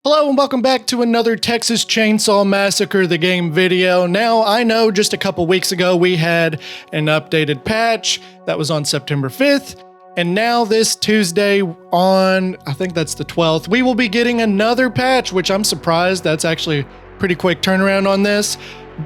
Hello and welcome back to another Texas Chain Saw Massacre the game video. Now, I know just a couple weeks ago we had an updated patch that was on September 5th, and now this Tuesday on, I think that's the 12th, we will be getting another patch, which I'm surprised. That's actually a pretty quick turnaround on this.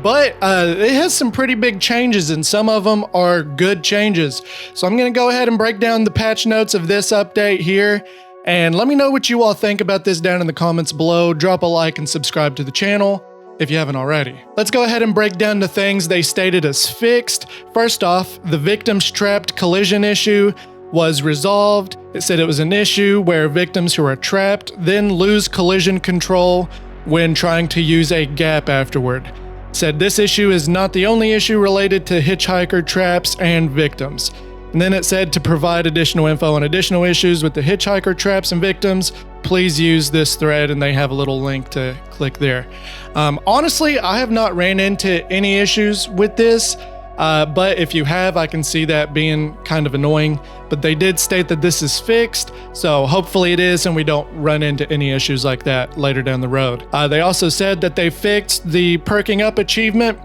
But it has some pretty big changes, and some of them are good changes. So I'm going to go ahead and break down the patch notes of this update here. And let me know what you all think about this down in the comments below. Drop a like and subscribe to the channel if you haven't already. Let's go ahead and break down the things they stated as fixed. First off, the victim's trapped collision issue was resolved. It said it was an issue where victims who are trapped then lose collision control when trying to use a gap afterward. It said this issue is not the only issue related to hitchhiker traps and victims. And then it said to provide additional info on additional issues with the hitchhiker traps and victims, please use this thread, and they have a little link to click there. Honestly, I have not ran into any issues with this, but if you have, I can see that being kind of annoying. But they did state that this is fixed, so hopefully it is and we don't run into any issues like that later down the road. They also said that they fixed the perking up achievement.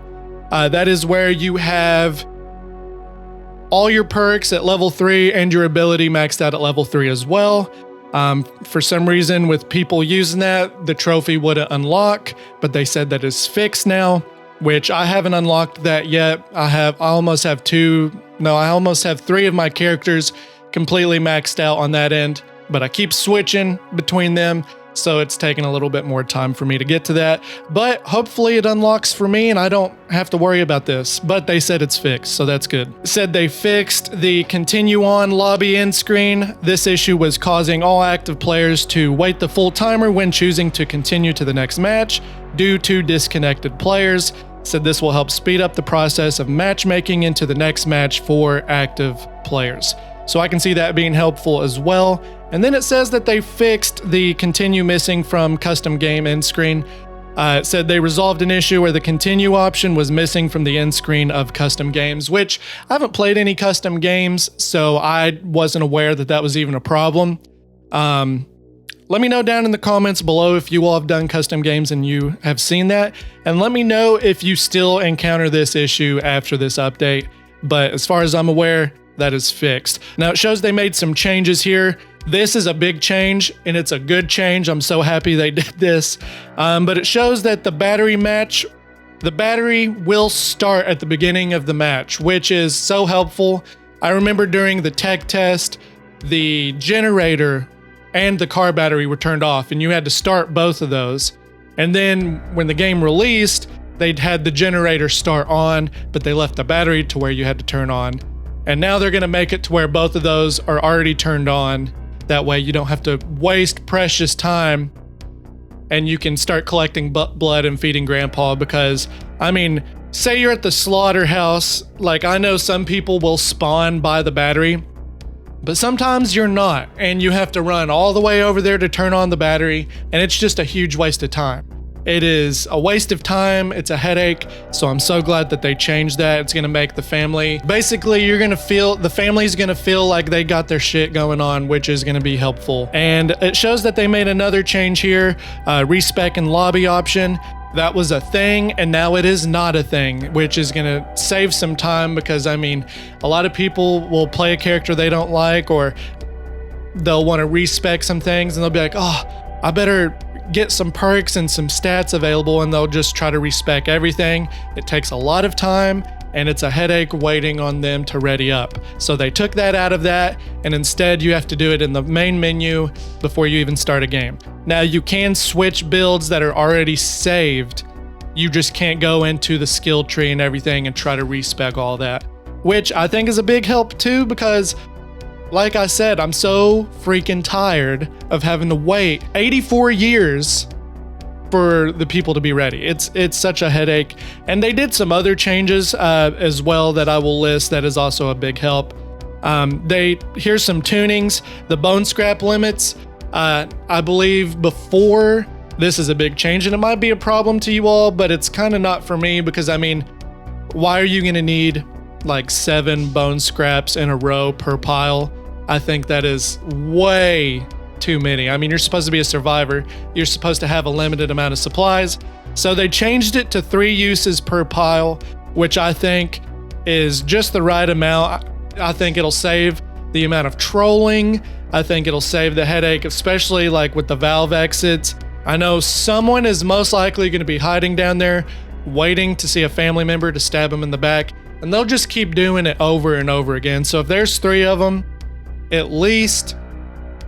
That is where you have all your perks at level 3 and your ability maxed out at level 3 as well. For some reason, with people using that, the trophy wouldn't unlock, but they said that it's fixed now, which I haven't unlocked that yet. I almost have 3 of my characters completely maxed out on that end, but I keep switching between them, so it's taking a little bit more time for me to get to that. But hopefully it unlocks for me and I don't have to worry about this. But they said it's fixed, so that's good. It said they fixed the continue on lobby end screen. This issue was causing all active players to wait the full timer when choosing to continue to the next match due to disconnected players. It said this will help speed up the process of matchmaking into the next match for active players. So I can see that being helpful as well. And then it says that they fixed the continue missing from custom game end screen. It said they resolved an issue where the continue option was missing from the end screen of custom games, which I haven't played any custom games, so I wasn't aware that that was even a problem. Let me know down in the comments below if you all have done custom games and you have seen that. And let me know if you still encounter this issue after this update. But as far as I'm aware, that is fixed. Now it shows they made some changes here. This is a big change and it's a good change. I'm so happy they did this. But it shows that the battery will start at the beginning of the match, which is so helpful. I remember during the tech test, the generator and the car battery were turned off and you had to start both of those. And then when the game released, they'd had the generator start on, but they left the battery to where you had to turn on. And now they're going to make it to where both of those are already turned on. That way you don't have to waste precious time and you can start collecting blood and feeding grandpa. Because, I mean, say you're at the slaughterhouse, like I know some people will spawn by the battery, but sometimes you're not, and you have to run all the way over there to turn on the battery, and it's just a huge waste of time. It is a waste of time, it's a headache, so I'm so glad that they changed that. It's gonna make the family, basically the family's gonna feel like they got their shit going on, which is gonna be helpful. And it shows that they made another change here, respec and lobby option. That was a thing, and now it is not a thing, which is gonna save some time because, I mean, a lot of people will play a character they don't like, or they'll wanna respec some things and they'll be like, oh, I better get some perks and some stats available, and they'll just try to respec everything. It takes a lot of time and it's a headache waiting on them to ready up. So they took that out of that, and instead you have to do it in the main menu before you even start a game. Now you can switch builds that are already saved. You just can't go into the skill tree and everything and try to respec all that, which I think is a big help too, because like I said, I'm so freaking tired of having to wait 84 years for the people to be ready. It's such a headache. And they did some other changes as well that I will list that is also a big help. Here's some tunings. The bone scrap limits, I believe before, this is a big change and it might be a problem to you all, but it's kind of not for me because, I mean, why are you gonna need like 7 bone scraps in a row per pile? I think that is way too many. I mean, you're supposed to be a survivor. You're supposed to have a limited amount of supplies. So they changed it to 3 uses per pile, which I think is just the right amount. I think it'll save the amount of trolling. I think it'll save the headache, especially like with the valve exits. I know someone is most likely going to be hiding down there, waiting to see a family member to stab them in the back, and they'll just keep doing it over and over again. So if there's 3 of them, at least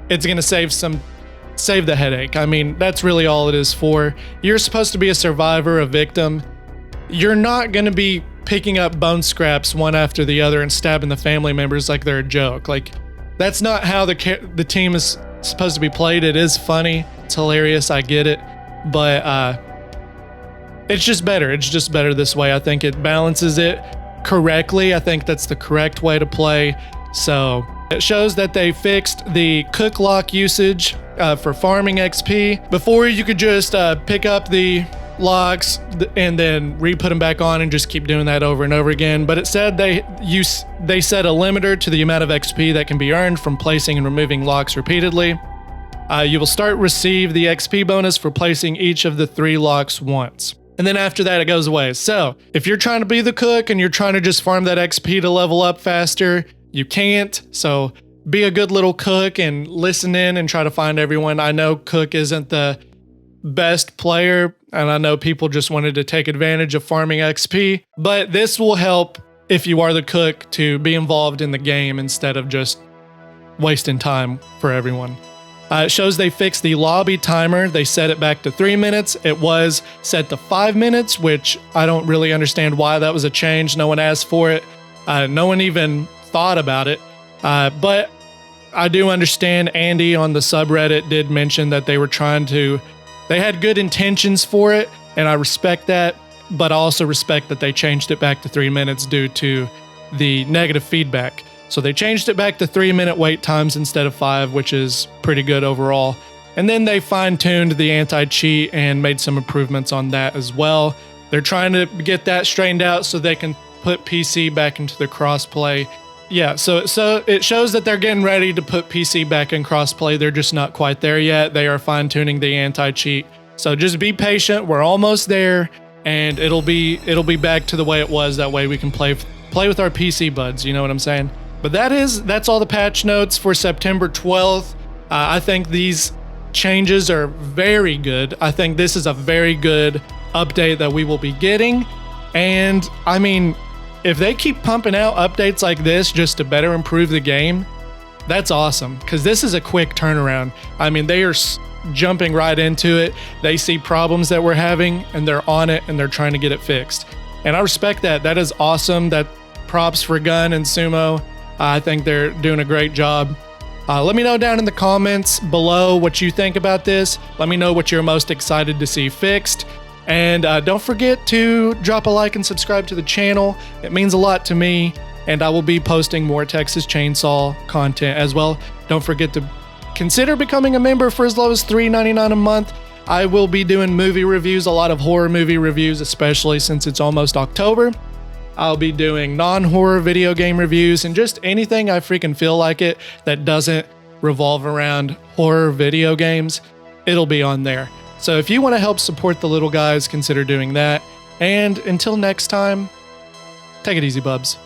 it's going to save the headache. I mean, that's really all it is for. You're supposed to be a survivor, a victim. You're not going to be picking up bone scraps one after the other and stabbing the family members like they're a joke. Like, that's not how the team is supposed to be played. It is funny. It's hilarious. I get it. But it's just better. It's just better this way. I think it balances it correctly. I think that's the correct way to play. So it shows that they fixed the cook lock usage for farming XP. Before, you could just pick up the locks and then re-put them back on and just keep doing that over and over again. But it said they set a limiter to the amount of XP that can be earned from placing and removing locks repeatedly. You will start receive the XP bonus for placing each of the 3 locks once. And then after that, it goes away. So if you're trying to be the cook and you're trying to just farm that XP to level up faster, you can't. So be a good little cook and listen in and try to find everyone. I know Cook isn't the best player, and I know people just wanted to take advantage of farming XP, but this will help if you are the cook to be involved in the game instead of just wasting time for everyone. It shows they fixed the lobby timer. They set it back to 3 minutes. It was set to 5 minutes, which I don't really understand why that was a change. No one asked for it. No one even thought about it. But I do understand Andy on the subreddit did mention that they had good intentions for it, and I respect that, but I also respect that they changed it back to 3 minutes due to the negative feedback. So they changed it back to 3-minute wait times instead of 5, which is pretty good overall. And then they fine-tuned the anti-cheat and made some improvements on that as well. They're trying to get that straightened out so they can put PC back into the crossplay. Yeah, so it shows that they're getting ready to put PC back in crossplay. They're just not quite there yet. They are fine-tuning the anti-cheat. So just be patient. We're almost there, and it'll be back to the way it was. That way we can play with our PC buds. You know what I'm saying? But that's all the patch notes for September 12th. I think these changes are very good. I think this is a very good update that we will be getting. And I mean, if they keep pumping out updates like this just to better improve the game, that's awesome, because this is a quick turnaround. I mean, they are jumping right into it. They see problems that we're having and they're on it and they're trying to get it fixed. And I respect that. That is awesome. That props for Gun and Sumo. I think they're doing a great job. Let me know down in the comments below what you think about this. Let me know what you're most excited to see fixed. And don't forget to drop a like and subscribe to the channel. It means a lot to me, and I will be posting more Texas Chainsaw content as well. Don't forget to consider becoming a member for as low as $3.99 a month. I will be doing movie reviews, a lot of horror movie reviews, especially since it's almost October. I'll be doing non-horror video game reviews and just anything I freaking feel like it that doesn't revolve around horror video games. It'll be on there. So if you want to help support the little guys, consider doing that. And until next time, take it easy, bubs.